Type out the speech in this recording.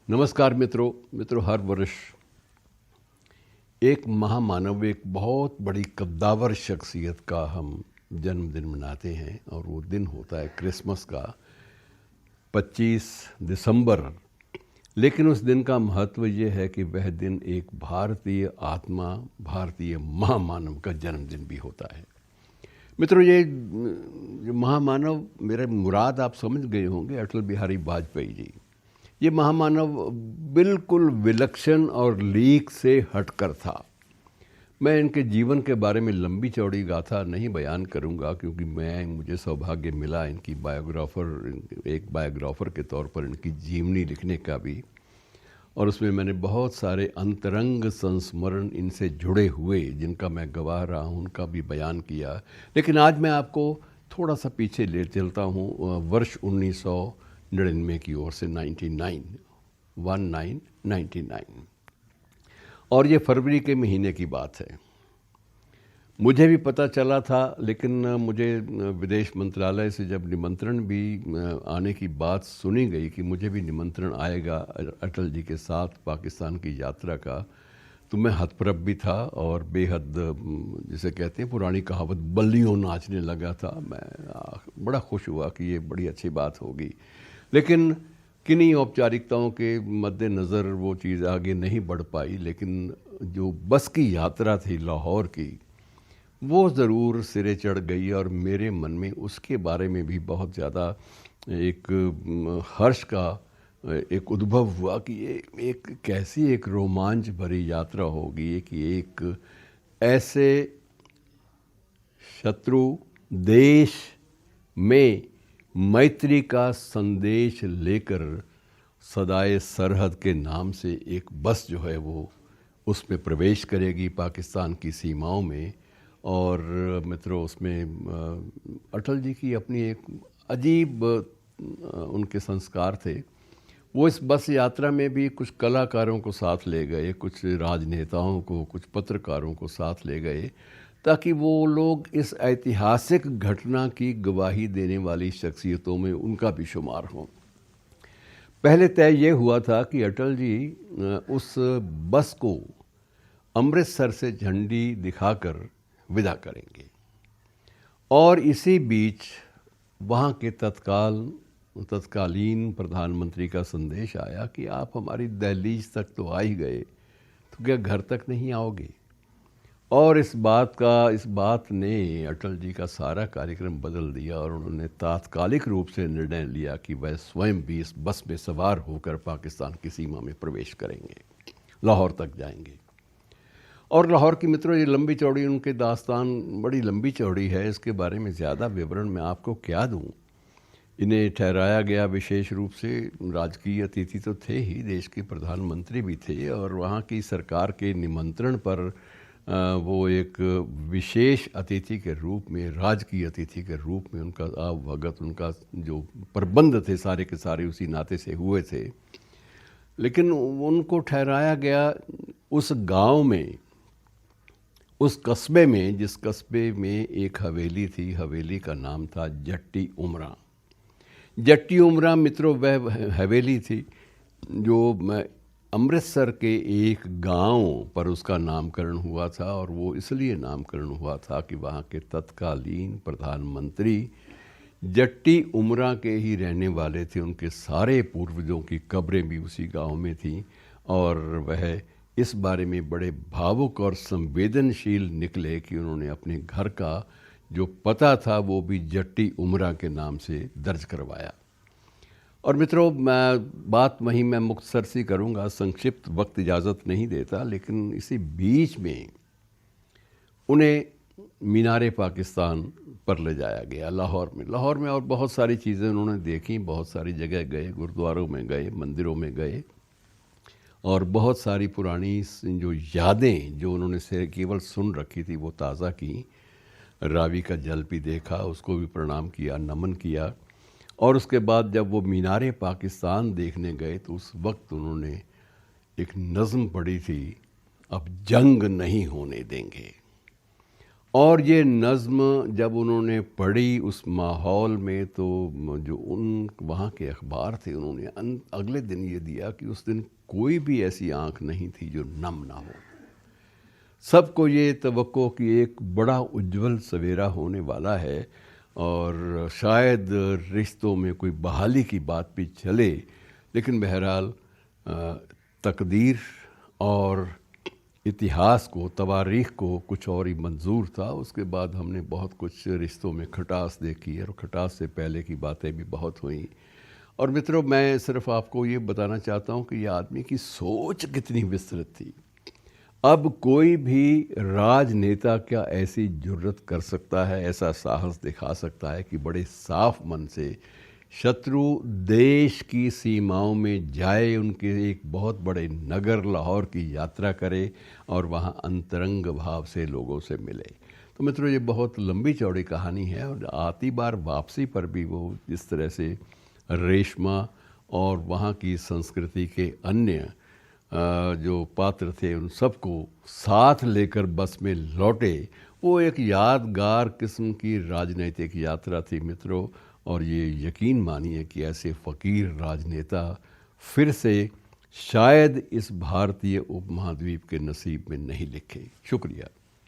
नमस्कार मित्रों, हर वर्ष एक महामानव, एक बहुत बड़ी कद्दावर शख्सियत का हम जन्मदिन मनाते हैं और वो दिन होता है क्रिसमस का 25 दिसंबर। लेकिन उस दिन का महत्व ये है कि वह दिन एक भारतीय आत्मा, भारतीय महामानव का जन्मदिन भी होता है। मित्रों, ये महामानव, मेरा मुराद आप समझ गए होंगे, अटल बिहारी वाजपेयी जी। ये महामानव बिल्कुल विलक्षण और लीक से हटकर था। मैं इनके जीवन के बारे में लंबी चौड़ी गाथा नहीं बयान करूंगा, क्योंकि मुझे सौभाग्य मिला इनकी एक बायोग्राफर के तौर पर इनकी जीवनी लिखने का भी, और उसमें मैंने बहुत सारे अंतरंग संस्मरण इनसे जुड़े हुए, जिनका मैं गवाह रहा हूँ, उनका भी बयान किया। लेकिन आज मैं आपको थोड़ा सा पीछे ले चलता हूँ, वर्ष 1999 की ओर से 1999, और ये फरवरी के महीने की बात है। मुझे भी पता चला था, लेकिन मुझे विदेश मंत्रालय से जब निमंत्रण भी आने की बात सुनी गई कि मुझे भी निमंत्रण आएगा अटल जी के साथ पाकिस्तान की यात्रा का, तो मैं हतप्रभ भी था और बेहद, जिसे कहते हैं पुरानी कहावत, बल्लियों नाचने लगा था। मैं बड़ा खुश हुआ कि ये बड़ी अच्छी बात होगी। लेकिन किन्हीं औपचारिकताओं के मद्देनज़र वो चीज़ आगे नहीं बढ़ पाई। लेकिन जो बस की यात्रा थी लाहौर की, वो ज़रूर सिरे चढ़ गई, और मेरे मन में उसके बारे में भी बहुत ज़्यादा एक हर्ष का एक उद्भव हुआ कि ये एक कैसी एक रोमांच भरी यात्रा होगी कि एक ऐसे शत्रु देश में मैत्री का संदेश लेकर सदाए सरहद के नाम से एक बस जो है वो उसमें प्रवेश करेगी पाकिस्तान की सीमाओं में। और मित्रों, उसमें अटल जी की अपनी एक अजीब उनके संस्कार थे। वो इस बस यात्रा में भी कुछ कलाकारों को साथ ले गए, कुछ राजनेताओं को, कुछ पत्रकारों को साथ ले गए, ताकि वो लोग इस ऐतिहासिक घटना की गवाही देने वाली शख्सियतों में उनका भी शुमार हों। पहले तय ये हुआ था कि अटल जी उस बस को अमृतसर से झंडी दिखाकर विदा करेंगे, और इसी बीच वहाँ के तत्कालीन प्रधानमंत्री का संदेश आया कि आप हमारी दहलीज तक तो आ ही गए, तो क्या घर तक नहीं आओगे? और इस बात ने अटल जी का सारा कार्यक्रम बदल दिया, और उन्होंने तात्कालिक रूप से निर्णय लिया कि वह स्वयं भी इस बस में सवार होकर पाकिस्तान की सीमा में प्रवेश करेंगे, लाहौर तक जाएंगे। और लाहौर की मित्रों, ये लंबी चौड़ी उनके दास्तान बड़ी लंबी चौड़ी है, इसके बारे में ज़्यादा विवरण मैं आपको क्या दूं। इन्हें ठहराया गया विशेष रूप से, राजकीय अतिथि तो थे ही, देश के प्रधानमंत्री भी थे, और वहाँ की सरकार के निमंत्रण पर वो एक विशेष अतिथि के रूप में, राजकीय अतिथि के रूप में उनका आवभगत, उनका जो प्रबंध थे सारे के सारे उसी नाते से हुए थे। लेकिन उनको ठहराया गया उस गांव में, उस कस्बे में, जिस कस्बे में एक हवेली थी। हवेली का नाम था जट्टी उमरा। जट्टी उमरा मित्रों वह हवेली थी जो अमृतसर के एक गांव पर उसका नामकरण हुआ था, और वो इसलिए नामकरण हुआ था कि वहाँ के तत्कालीन प्रधानमंत्री जट्टी उमरा के ही रहने वाले थे। उनके सारे पूर्वजों की कब्रें भी उसी गांव में थीं, और वह इस बारे में बड़े भावुक और संवेदनशील निकले कि उन्होंने अपने घर का जो पता था वो भी जट्टी उमरा के नाम से दर्ज करवाया। और मित्रों, बात वहीं मैं मुख्तसर सी करूँगा, संक्षिप्त वक्त इजाज़त नहीं देता। लेकिन इसी बीच में उन्हें मीनारे पाकिस्तान पर ले जाया गया लाहौर में, और बहुत सारी चीज़ें उन्होंने देखी, बहुत सारी जगह गए, गुरुद्वारों में गए, मंदिरों में गए, और बहुत सारी पुरानी जो यादें जो उन्होंने से केवल सुन रखी थी वो ताज़ा की। रावी का जल भी देखा, उसको भी प्रणाम किया, नमन किया। और उसके बाद जब वो मीनारे पाकिस्तान देखने गए तो उस वक्त उन्होंने एक नज़्म पढ़ी थी, अब जंग नहीं होने देंगे। और ये नज़्म जब उन्होंने पढ़ी उस माहौल में, तो जो उन वहाँ के अखबार थे उन्होंने अगले दिन ये दिया कि उस दिन कोई भी ऐसी आँख नहीं थी जो नम ना हो। सबको ये तवक्को कि एक बड़ा उज्जवल सवेरा होने वाला है और शायद रिश्तों में कोई बहाली की बात भी चले, लेकिन बहरहाल तकदीर और इतिहास को, तवारीख़ को कुछ और ही मंजूर था। उसके बाद हमने बहुत कुछ रिश्तों में खटास देखी और खटास से पहले की बातें भी बहुत हुई। और मित्रों, मैं सिर्फ आपको ये बताना चाहता हूँ कि ये आदमी की सोच कितनी विस्तृत थी। अब कोई भी राजनेता क्या ऐसी जुर्रत कर सकता है, ऐसा साहस दिखा सकता है कि बड़े साफ मन से शत्रु देश की सीमाओं में जाए, उनके एक बहुत बड़े नगर लाहौर की यात्रा करे और वहाँ अंतरंग भाव से लोगों से मिले। तो मित्रों, ये बहुत लंबी चौड़ी कहानी है और आती बार वापसी पर भी वो जिस तरह से रेशमा और वहाँ की संस्कृति के अन्य जो पात्र थे उन सबको साथ लेकर बस में लौटे, वो एक यादगार किस्म की राजनीतिक यात्रा थी मित्रों। और ये यकीन मानिए कि ऐसे फ़कीर राजनेता फिर से शायद इस भारतीय उपमहाद्वीप के नसीब में नहीं लिखे। शुक्रिया।